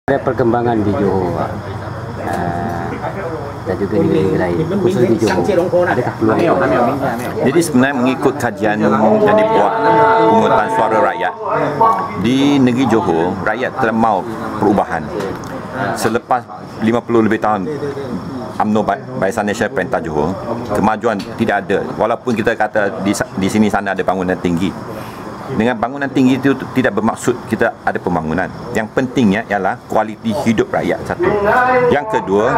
Ada perkembangan di Johor dan juga di negeri lain, khusus di Johor, adakah peluang? Jadi sebenarnya mengikut kajian yang dibuat pemungutan suara rakyat di negeri Johor, rakyat telah mahu perubahan. Selepas 50 lebih tahun UMNO Barisan Nasional Perintah Johor, kemajuan tidak ada. Walaupun kita kata di sini sana ada bangunan tinggi. Dengan bangunan tinggi itu tidak bermaksud kita ada pembangunan. Yang pentingnya ialah kualiti hidup rakyat, satu. Yang kedua,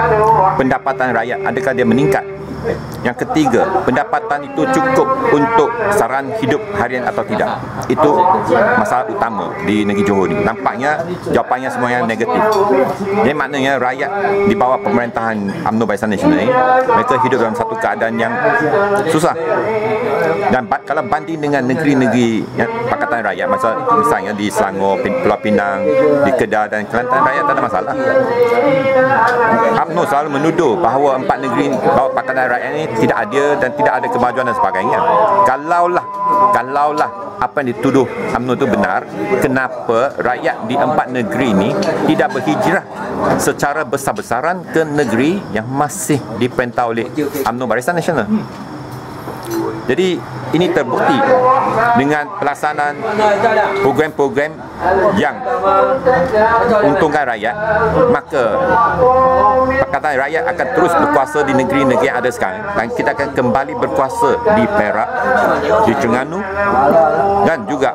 pendapatan rakyat adakah dia meningkat? Yang ketiga, pendapatan itu cukup untuk saran hidup harian atau tidak? Itu masalah utama di negeri Johor ni. Nampaknya jawapannya semuanya negatif. Jadi maknanya rakyat di bawah pemerintahan UMNO Barisan Nasional ini, mereka hidup dalam satu keadaan yang susah. Dan kalau banding dengan negeri-negeri Pakatan Rakyat, misalnya di Selangor, Pulau Pinang, di Kedah dan Kelantan, rakyat tak ada masalah. UMNO selalu menuduh bahawa empat negeri bawah Pakatan Rakyat ini tidak adil dan tidak ada kemajuan dan sebagainya. Kalaulah apa yang dituduh UMNO itu benar, kenapa rakyat di empat negeri ini tidak berhijrah secara besar-besaran ke negeri yang masih diperintah oleh UMNO Barisan Nasional? Jadi ini terbukti dengan pelaksanaan program-program yang untungkan rakyat, maka Pakatan Rakyat akan terus berkuasa di negeri-negeri yang ada sekarang, dan kita akan kembali berkuasa di Perak, di Terengganu, dan juga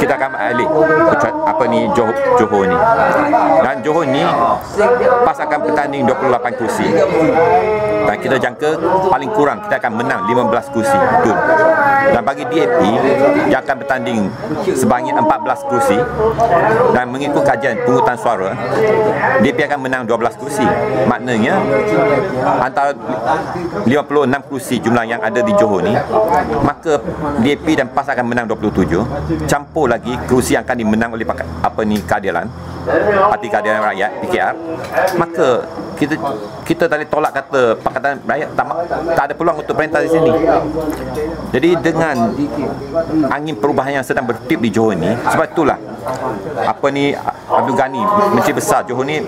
kita akan alih Johor ni. Dan Johor ni PAS akan bertanding 28 kursi, dan kita jangka paling kurang kita akan menang 15 kursi. Betul. Dan bagi DAP yang akan bertanding sebanyak 14 kursi, dan mengikut kajian pungutan suara, DAP akan menang 12 kursi. Maknanya antara 56 kursi jumlah yang ada di Johor ni, maka DAP dan PAS akan menang 27, campur lagi kursi yang akan dimenang oleh Keadilan, Parti Keadilan Rakyat, PKR. Maka kita tadi tolak kata Pakatan Rakyat tak ada peluang untuk perintah di sini. Jadi dengan angin perubahan yang sedang bertiup di Johor ni, sebab itulah Abdul Ghani, Menteri Besar Johor ni,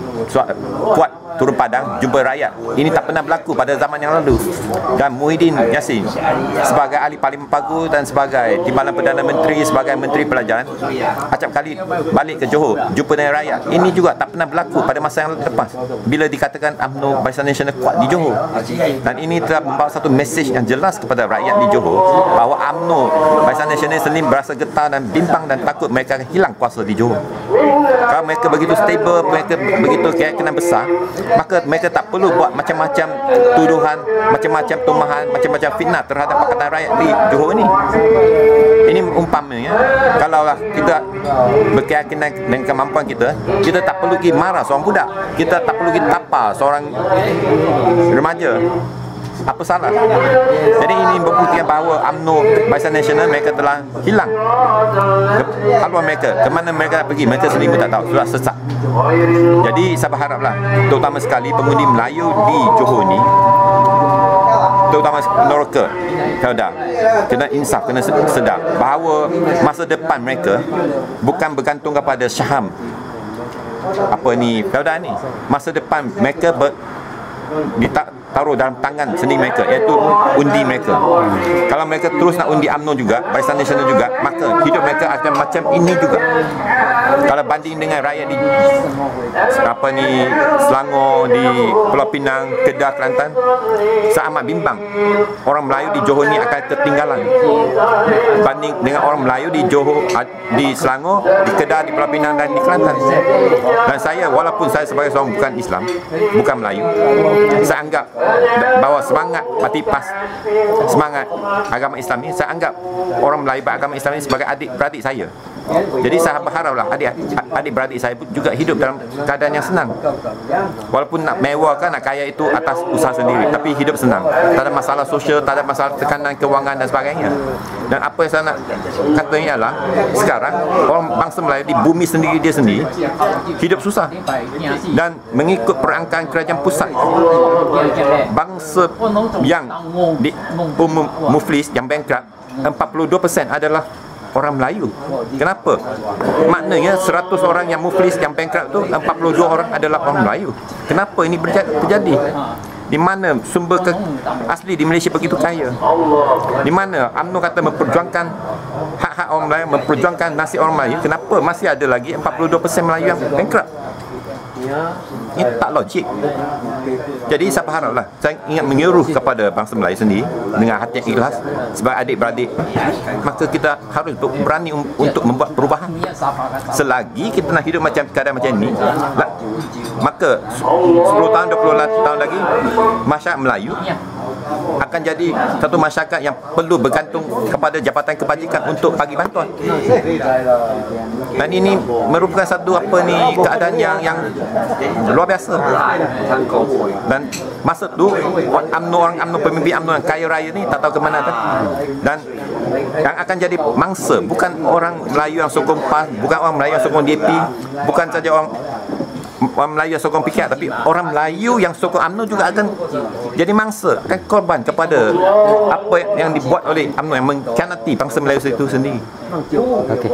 kuat turun padang jumpa rakyat. Ini tak pernah berlaku pada zaman yang lalu. Dan Muhyiddin Yassin sebagai ahli Parlimen Pagu dan sebagai Timbalan Perdana Menteri, sebagai Menteri Pelajaran, acap kali balik ke Johor jumpa dengan rakyat. Ini juga tak pernah berlaku pada masa yang lepas bila dikatakan UMNO Barisan Nasional kuat di Johor. Dan ini telah membawa satu mesej yang jelas kepada rakyat di Johor bahawa UMNO Barisan Nasional sendiri berasa getar dan bimbang dan takut mereka akan hilang kuasa di Johor. Kalau mereka begitu stable, mereka begitu keyakinan besar, maka mereka tak perlu buat macam-macam tuduhan, macam-macam tumahan, macam-macam fitnah terhadap Pakatan Rakyat di Johor ni. Ini umpamanya, kalaulah kita berkeyakinan dengan kemampuan kita tak perlu pergi marah seorang budak, kita tak perlu pergi tapar seorang remaja. Apa salah? Jadi ini membuktikan bahawa UMNO Barisan Nasional mereka telah hilang haluan mereka. Kemana mereka nak pergi, mereka sendiri pun tak tahu, sudah sesat. Jadi saya berharaplah, terutama sekali pengundi Melayu di Johor ni, terutama Melaka, Felda, kena insaf, kena sedar bahawa masa depan mereka bukan bergantung kepada syaham Felda ni. Masa depan mereka ditaruh dalam tangan sendiri mereka, iaitu undi mereka. Kalau mereka terus nak undi UMNO juga, Barisan Nasional juga, maka hidup mereka akan macam ini juga. Kalau banding dengan rakyat di Selangor, di Pulau Pinang, Kedah, Kelantan, saya amat bimbang orang Melayu di Johor ni akan ketinggalan banding dengan orang Melayu di Johor, di Selangor, di Kedah, di Pulau Pinang dan di Kelantan. Dan saya, walaupun saya sebagai seorang bukan Islam, bukan Melayu, saya anggap bahawa semangat parti PAS, semangat agama Islam ni, saya anggap orang Melayu beragama Islam ni sebagai adik-beradik saya. Jadi saya berharaplah adik-beradik saya juga hidup dalam keadaan yang senang. Walaupun nak mewah kan, nak kaya itu atas usaha sendiri, tapi hidup senang. Tak ada masalah sosial, tak ada masalah tekanan kewangan dan sebagainya. Dan apa yang saya nak katanya ialah, sekarang orang bangsa Melayu di bumi sendiri dia sendiri hidup susah. Dan mengikut perangkaan kerajaan pusat, bangsa yang muflis, yang bankrupt, 42% adalah orang Melayu. Kenapa? Maknanya 100 orang yang muflis, yang bankrupt tu 42 orang adalah orang Melayu. Kenapa ini terjadi? Di mana sumber asli di Malaysia begitu kaya? Di mana UMNO kata memperjuangkan hak-hak orang Melayu, memperjuangkan nasib orang Melayu, kenapa masih ada lagi 42% Melayu yang bankrupt? Ini tak logik. Jadi saya haraplah, saya ingat menyuruh kepada bangsa Melayu sendiri dengan hati yang ikhlas sebagai adik-beradik, maka kita harus berani untuk membuat perubahan. Selagi kita nak hidup macam keadaan macam ini, maka 10 tahun, 20 tahun lagi masyarakat Melayu akan jadi satu masyarakat yang perlu bergantung kepada jabatan kebajikan untuk bagi bantuan. Dan ini merupakan satu keadaan yang luar biasa. Dan masa tu orang UMNO, pemimpin UMNO yang kaya raya ni tak tahu ke mana dah. Dan yang akan jadi mangsa bukan orang Melayu yang sokong PAS, bukan orang Melayu yang sokong DAP, bukan saja orang Melayu yang sokong PKR, tapi orang Melayu yang sokong UMNO juga akan jadi mangsa, akan korban kepada apa yang dibuat oleh UMNO yang mengkhianati bangsa Melayu itu sendiri. Okey.